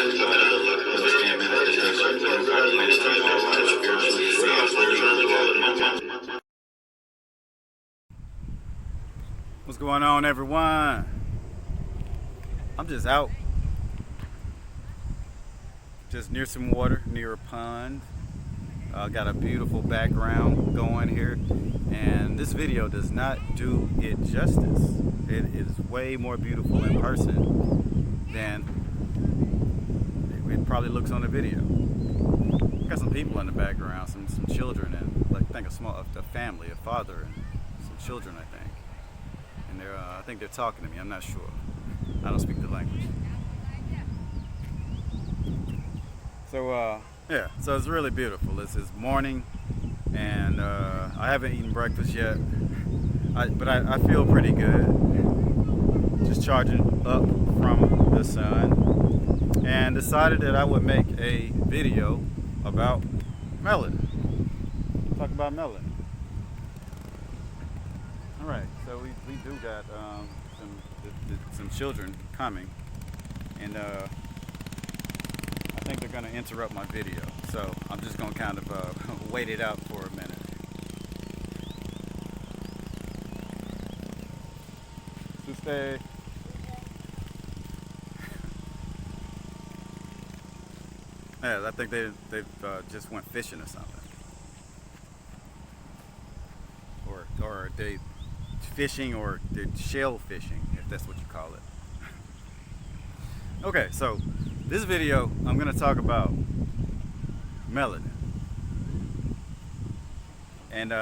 What's going on, everyone? I'm just out, just near some water, near a pond. Got a beautiful background going here, and this video does not do it justice. It is way more beautiful in person than it probably looks on the video. Got some people in the background, some children, and like I think a family, a father and some children, I think. And I think they're talking to me. I'm not sure. I don't speak the language. So yeah, so it's really beautiful. It's morning, and I haven't eaten breakfast yet, but I feel pretty good. Just charging up from the sun, and decided that I would make a video about melanin. Talk about melanin. All right, so we do got some children coming, and I think they're going to interrupt my video, so I'm just going to kind of wait it out for a minute. Stay. Yeah, I think they've just went fishing or something, or they fishing, or they're shell fishing, if that's what you call it. Okay, so this video I'm going to talk about melanin, and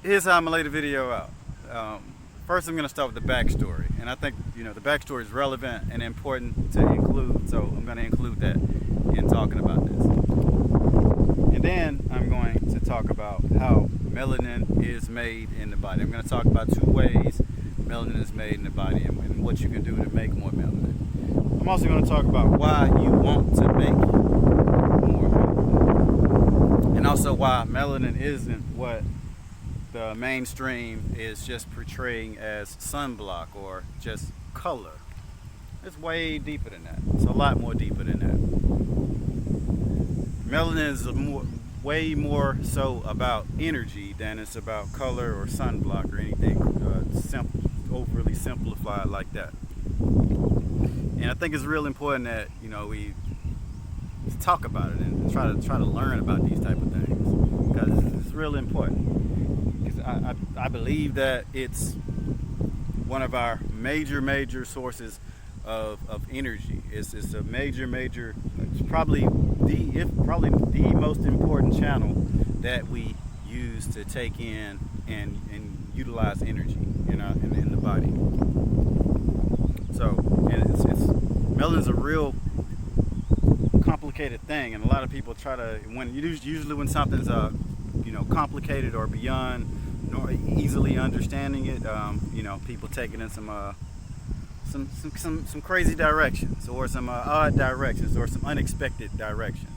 here's how I'm going to lay the video out. First, I'm going to start with the backstory, and I think the backstory is relevant and important to include, so I'm going to include that in talking about this. And then I'm going to talk about how melanin is made in the body. I'm going to talk about 2 ways melanin is made in the body and what you can do to make more melanin. I'm also going to talk about why you want to make more melanin, and also why melanin isn't what the mainstream is just portraying as sunblock or just color. It's way deeper than that. It's a lot more deeper than that. Melanin is way more so about energy than it's about color or sunblock or anything overly simplified like that. And I think it's real important that we talk about it and try to learn about these type of things, because it's really important. I believe that it's one of our major sources of energy. It's a major. It's probably the most important channel that we use to take in and utilize energy in the body. So, and melanin's a real complicated thing, and a lot of people try to usually when something's complicated or beyond nor easily understanding it, people take it in some crazy directions, or some odd directions, or some unexpected directions.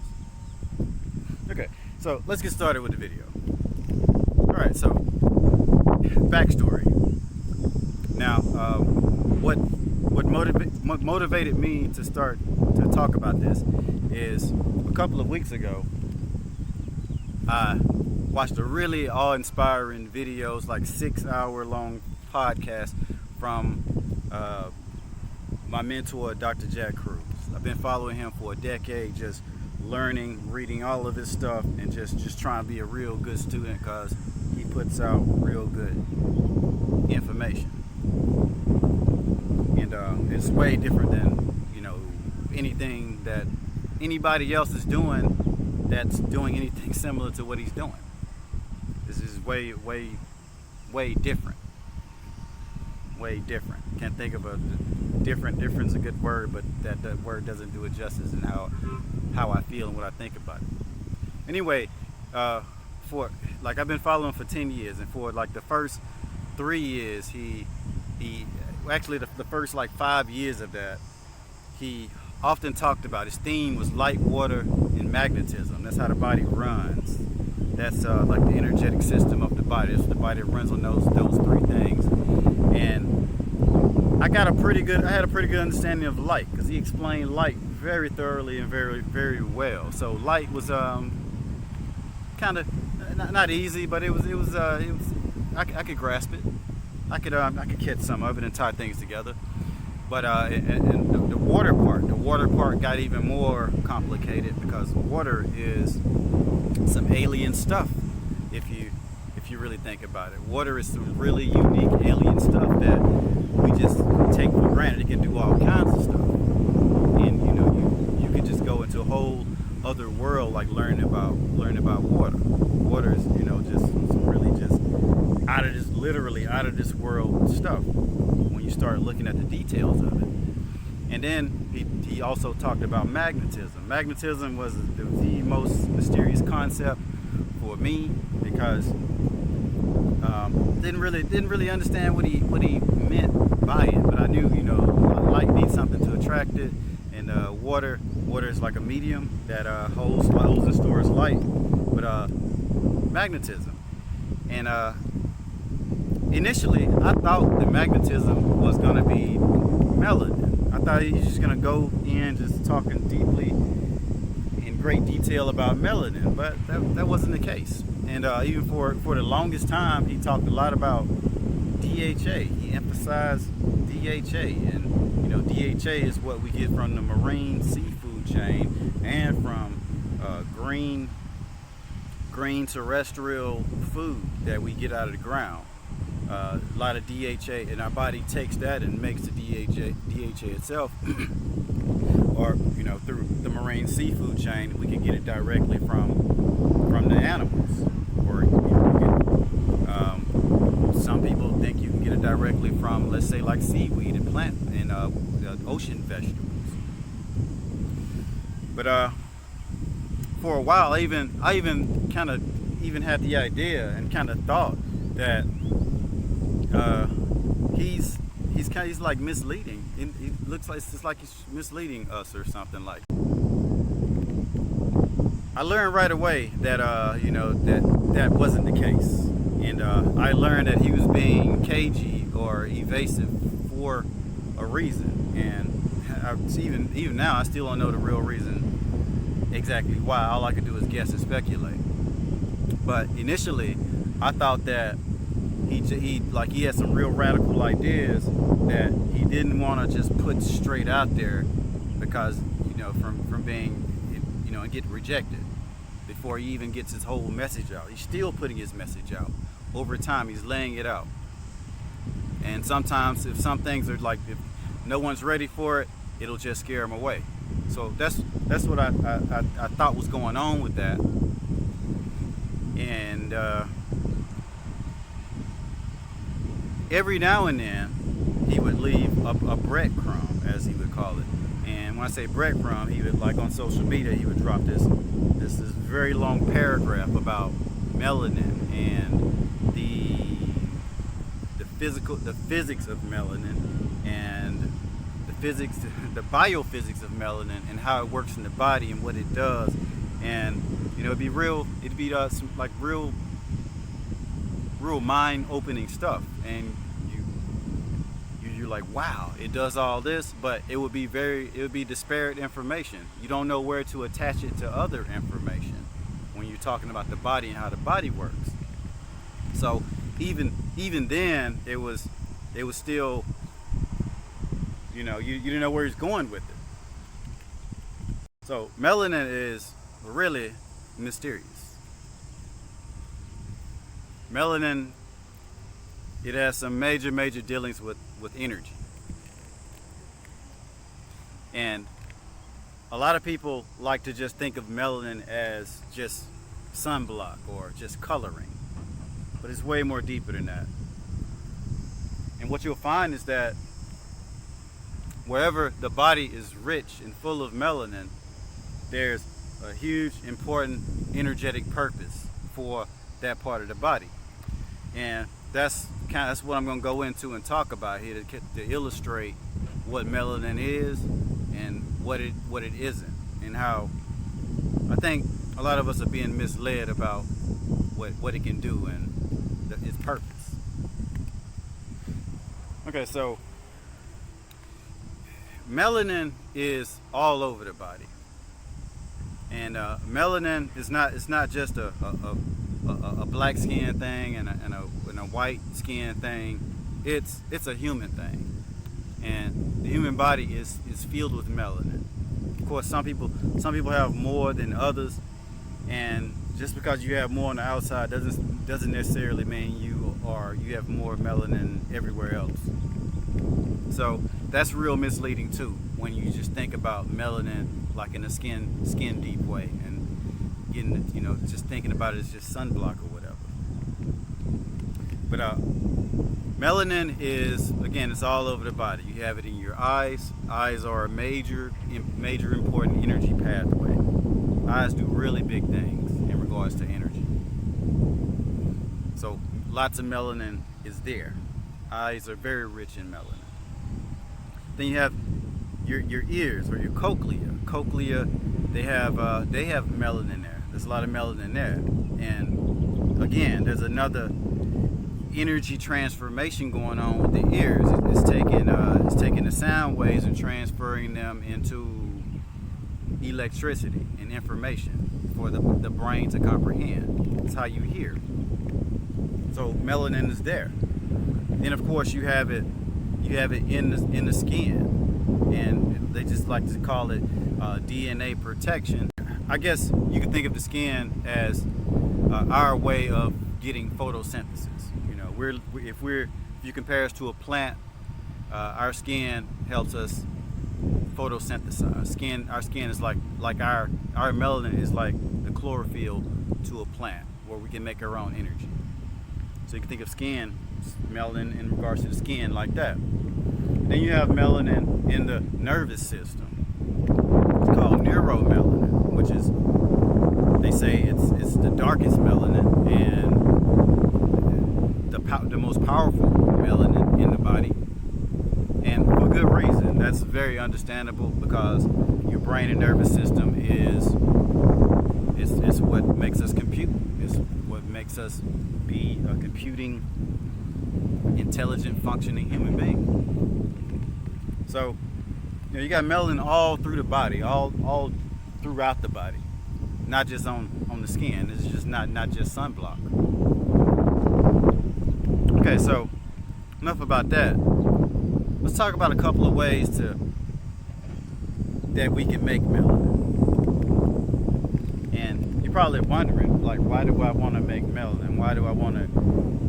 Okay, so let's get started with the video. All right, so backstory. Now, what motivated me to start to talk about this is a couple of weeks ago, I watched a really awe-inspiring videos, like 6-hour-long podcast from my mentor, Dr. Jack Cruz. I've been following him for a decade, just learning, reading all of this stuff, and just trying to be a real good student, because he puts out real good information. And it's way different than anything that anybody else is doing that's doing anything similar to what he's doing. This is way different. Way different. Can't think of a difference a good word, but that word doesn't do it justice in how I feel and what I think about it. Anyway, I've been following him for 10 years, and for like the first 3 years, he actually the first like 5 years of that, he often talked about, his theme was light, water, and magnetism. That's how the body runs. That's like the energetic system of the body. It's the body that runs on those 3 things. And I had a pretty good understanding of light, because he explained light very thoroughly and very well. So light was kind of not easy, but it was I could grasp it. I could catch some of it and tie things together. But and the water part got even more complicated, because water is some alien stuff. If you really think about it, water is some really unique alien stuff that we just take for granted. It can do all kinds of stuff, and you could just go into a whole other world, like learning about water. Water is just some really just literally out of this world stuff when you start looking at the details of it. And then he also talked about magnetism. Magnetism was the most mysterious concept for me, because didn't really understand what he meant by it. But I knew light needs something to attract it, and water is like a medium that holds and stores light. But magnetism, and initially I thought the magnetism was going to be melanin. I thought he was just going to go in just talking deeply in great detail about melanin, but that wasn't the case. And even for the longest time, he talked a lot about DHA. He emphasized DHA, and DHA is what we get from the marine seafood chain and from green terrestrial food that we get out of the ground. A lot of DHA, and our body takes that and makes the DHA itself, or through the marine seafood chain, we can get it directly from the animals, or some people think you can get it directly from, let's say, like seaweed and plant and ocean vegetables. But for a while, I even kind of had the idea and kind of thought that he's like misleading. It looks like it's like he's misleading us or something like. I learned right away that that wasn't the case, and I learned that he was being cagey or evasive for a reason. And even now, I still don't know the real reason exactly why. All I could do is guess and speculate. But initially, I thought that he had some real radical ideas that he didn't want to just put straight out there, because from being and get rejected before he even gets his whole message out. He's still putting his message out. Over time, he's laying it out. And sometimes, if some things are like, if no one's ready for it, it'll just scare him away. So that's what I thought was going on with that. And every now and then, he would leave a breadcrumb, as he would call it. And when I say breadcrumb, he would, like on social media, he would drop this very long paragraph about melanin and the physics of melanin, and the biophysics of melanin, and how it works in the body and what it does. And it'd be some like real mind-opening stuff. And you're like, wow, it does all this, but it would be disparate information. You don't know where to attach it to other information when you're talking about the body and how the body works. So even then, it was still, you didn't know where he's going with it. So melanin is really mysterious. Melanin, it has some major dealings with energy. And a lot of people like to just think of melanin as just sunblock or just coloring. But it's way more deeper than that. And what you'll find is that wherever the body is rich and full of melanin, there's a huge, important, energetic purpose for that part of the body. And that's what I'm going to go into and talk about here to illustrate what melanin is and what it isn't, and how I think a lot of us are being misled about what it can do and its purpose. Okay, so melanin is all over the body, and melanin is not. It's not just a black skin thing and a white skin thing. It's a human thing, and the human body is filled with melanin. Of course, some people have more than others, and just because you have more on the outside doesn't necessarily mean you have more melanin everywhere else. So that's real misleading too, when you just think about melanin like in a skin deep way, and getting just thinking about it as just sunblock or whatever. But melanin is, again, it's all over the body. You have it in your eyes. Eyes are a major important energy pathway. Eyes do really big things in regards to energy. So lots of melanin is there. Eyes are very rich in melanin. Then you have your ears, or your cochlea. Cochlea, they have melanin there. There's a lot of melanin there. And again, there's another energy transformation going on with the ears. It's taking the sound waves and transferring them into electricity and information for the brain to comprehend. It's how you hear. So melanin is there. Then of course you have it in the skin, and they just like to call it DNA protection. I guess you could think of the skin as our way of getting photosynthesis. If you compare us to a plant, our skin helps us photosynthesize. Our skin is like our melanin is like the chlorophyll to a plant, where we can make our own energy. So you can think of melanin in regards to the skin like that. Then you have melanin in the nervous system. It's called neuromelanin, which is, they say it's the darkest melanin and the most powerful melanin in the body, and for good reason. That's very understandable, because your brain and nervous system is what makes us compute. It's what makes us be a computing, intelligent, functioning human being. So you got melanin all through the body, all throughout the body, not just on the skin. It's just not just sunblock. Okay, so enough about that. Let's talk about a couple of ways that we can make melanin. And you're probably wondering, like, why do I want to make melanin? Why do I want to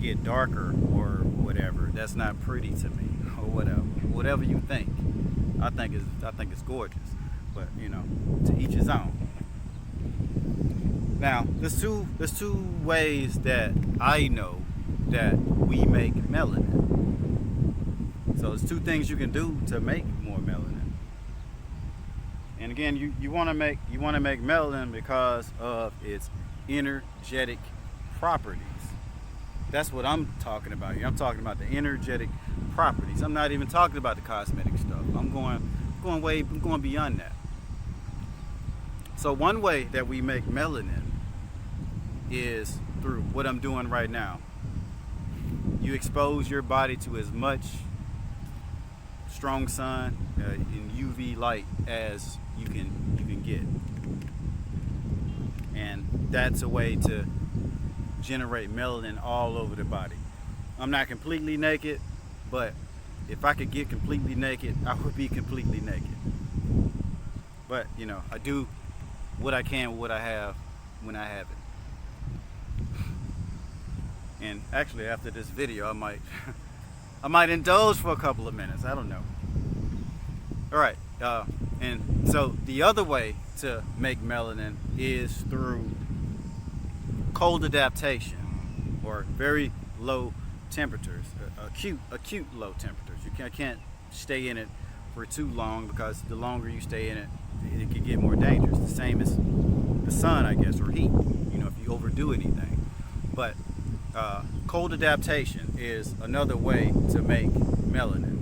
get darker or whatever? That's not pretty to me, or whatever. Whatever you think. I think it's gorgeous, but to each his own. Now, there's two ways that I know that we make melanin. So there's two things you can do to make more melanin. And again, you want to make melanin because of its energetic properties. That's what I'm talking about here. I'm talking about the energetic properties. I'm not even talking about the cosmetic stuff. I'm going beyond that. So one way that we make melanin is through what I'm doing right now. You expose your body to as much strong sun in UV light as you can get, and that's a way to generate melanin all over the body. I'm not completely naked, but if I could get completely naked, I would be completely naked. But I do what I can with what I have when I have it. And actually, after this video, I might indulge for a couple of minutes. I don't know. All right. And so the other way to make melanin is through cold adaptation, or very low temperatures, acute low temperatures. You can't stay in it for too long, because the longer you stay in it, it can get more dangerous. The same as the sun, I guess, or heat. If you overdo anything. But cold adaptation is another way to make melanin.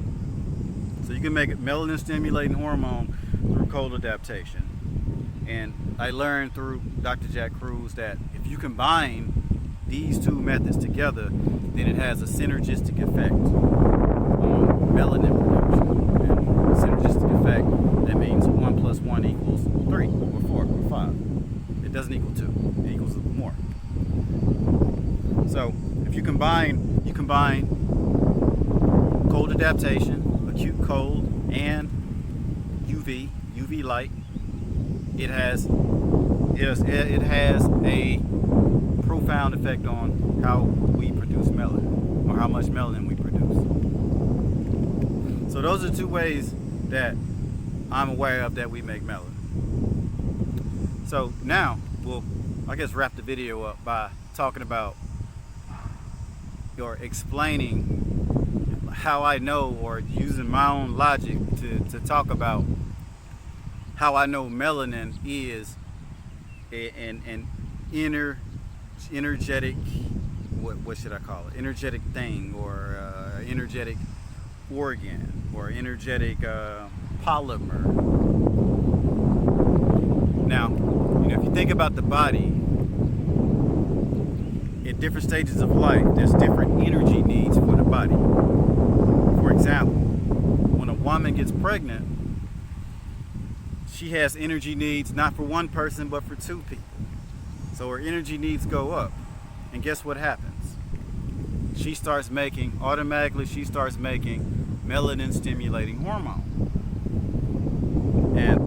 So you can make a melanin stimulating hormone through cold adaptation. And I learned through Dr. Jack Cruz that if you combine these two methods together, then it has a synergistic effect on melanin production. And synergistic effect combine cold adaptation, acute cold, and UV light. It has a profound effect on how we produce melanin, or how much melanin we produce. So those are two ways that I'm aware of that we make melanin. So now we'll, I guess, wrap the video up by talking about, or explaining how I know, or using my own logic to talk about how I know melanin is an energetic, what should I call it? Energetic thing, or energetic organ, or energetic polymer. Now, if you think about the body, at different stages of life, there's different energy needs for the body. For example, when a woman gets pregnant, she has energy needs not for one person but for two people. So her energy needs go up. And guess what happens? She starts making melanin stimulating hormone. And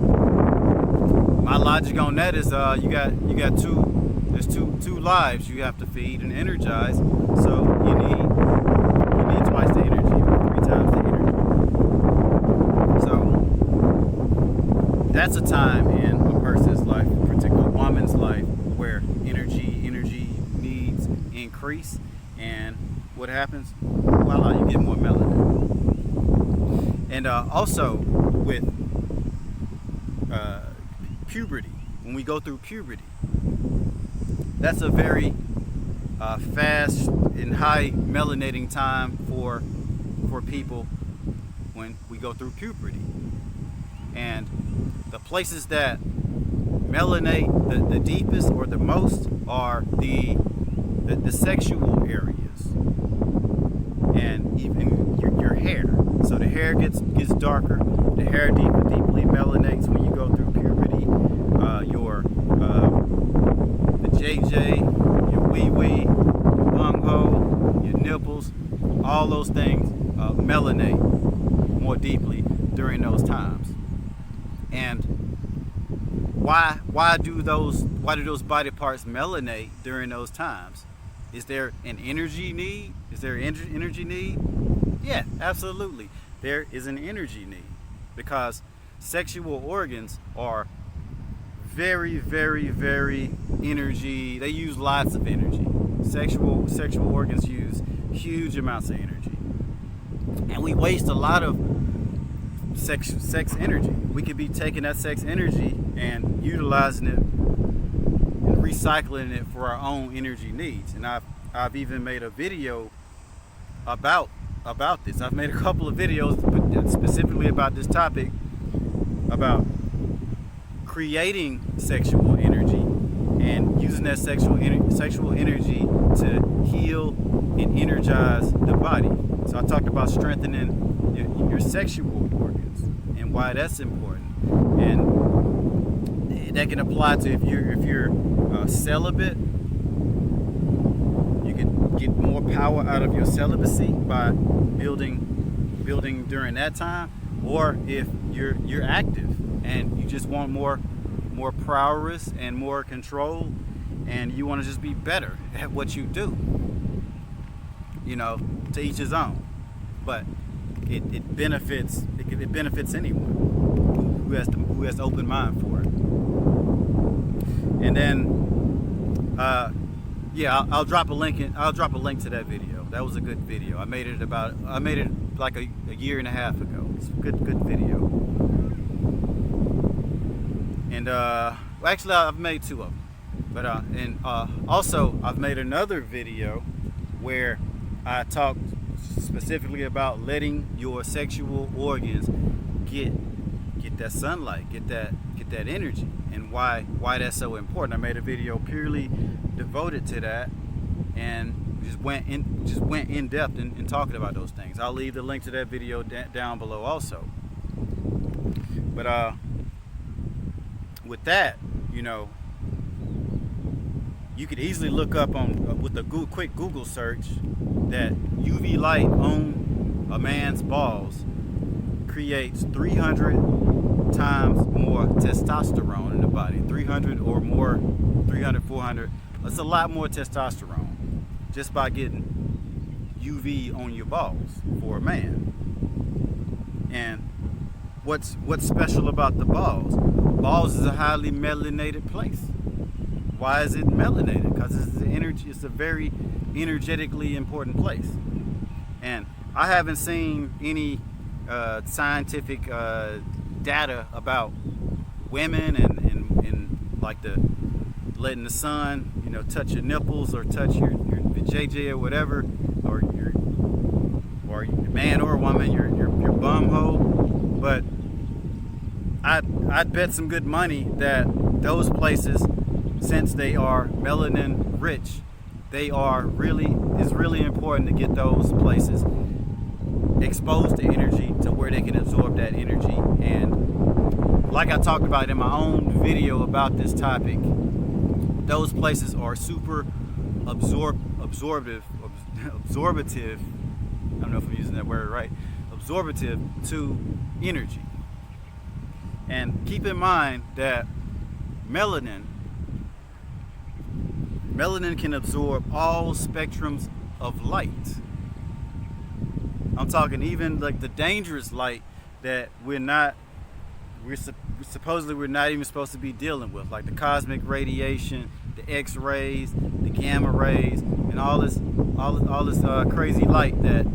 my logic on that is there's two lives you have to feed and energize, so you need twice the energy, or 3 times the energy. So that's a time in a person's life, a particular woman's life, where energy needs increase, and what happens? Voila, you get more melanin. And also with puberty, when we go through puberty, that's a very fast and high melanating time for people when we go through puberty. And the places that melanate the deepest or the most are the sexual areas, and even your hair. So the hair gets darker. The hair deeply melanates when you go through puberty. The JJ, your wee-wee, your bunghole, your nipples, all those things melanate more deeply during those times. And why do those body parts melanate during those times? Is there an energy need? Is there an energy need? Yeah, absolutely. There is an energy need, because sexual organs are very, very, very energy. They use lots of energy. Sexual organs use huge amounts of energy, and we waste a lot of sex energy. We could be taking that sex energy and utilizing it and recycling it for our own energy needs. And I've even made a video about this. I've made a couple of videos specifically about this topic, about creating sexual energy and using that sexual energy to heal and energize the body. So I talked about strengthening your sexual organs and why that's important, and that can apply to if you're celibate. You can get more power out of your celibacy by building during that time, or if you're active and you just want more prowess and more control, and you want to just be better at what you do. To each his own, but it benefits anyone who has the open mind for it. And then I'll drop a link to that video. That was a good video. I made it like a year and a half ago. It's a good video. And actually I've made 2 of them, but also I've made another video where I talked specifically about letting your sexual organs get that sunlight, get that energy, and why that's so important. I made a video purely devoted to that, and just went in depth in talking about those things. I'll leave the link to that video down below also. But with that, you could easily look up on with a quick Google search that UV light on a man's balls creates 300 times more testosterone in the body. 300 or more, 300, 400. That's a lot more testosterone just by getting UV on your balls for a man. And what's special about the balls? Balls is a highly melanated place. Why is it melanated? Because it's a very energetically important place. And I haven't seen any scientific data about women and like the letting the sun, touch your nipples or touch your JJ or whatever, or your man or woman, your bum hole. But I'd bet some good money that those places, since they are melanin rich, it's really important to get those places exposed to energy to where they can absorb that energy. And like I talked about in my own video about this topic, those places are super absorbative. I don't know if I'm using that word right. Absorbative to energy. And keep in mind that melanin can absorb all spectrums of light. I'm talking even like the dangerous light that we're not even supposed to be dealing with, like the cosmic radiation, the X-rays, the gamma rays, and all this crazy light that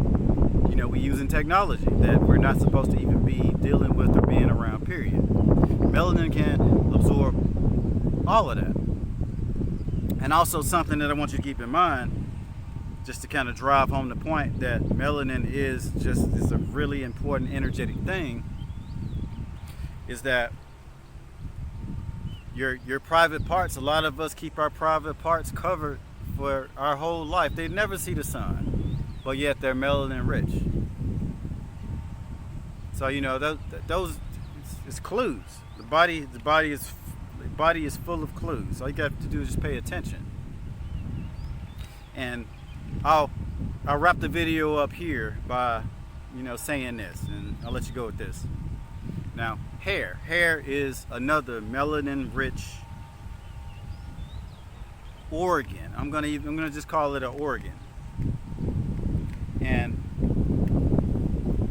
we use in technology that we're not supposed to even be dealing with or being around. Period. Melanin can absorb all of that. And also something that I want you to keep in mind, just to kind of drive home the point that melanin is a really important energetic thing, is that your private parts, a lot of us keep our private parts covered for our whole life. They never see the sun, but yet they're melanin rich. So those it's clues. The body is full of clues. All you got to do is just pay attention. And I'll wrap the video up here by saying this, and I'll let you go with this. Now, hair is another melanin rich organ. I'm gonna just call it an organ. And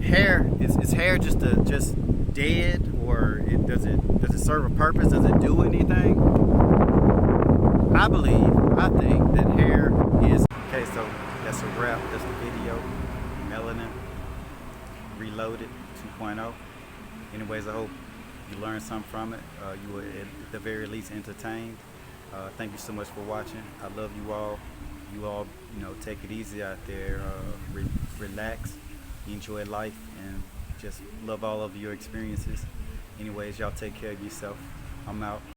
hair is hair just dead, or does it serve a purpose? Does it do anything? I think that hair is okay. So that's a wrap. That's the video. Melanin Reloaded 2.0. Anyways, I hope you learned something from it. You were at the very least entertained. Thank you so much for watching. I love you all. You all, take it easy out there. Relax, enjoy life, and just love all of your experiences. Anyways, y'all take care of yourself. I'm out.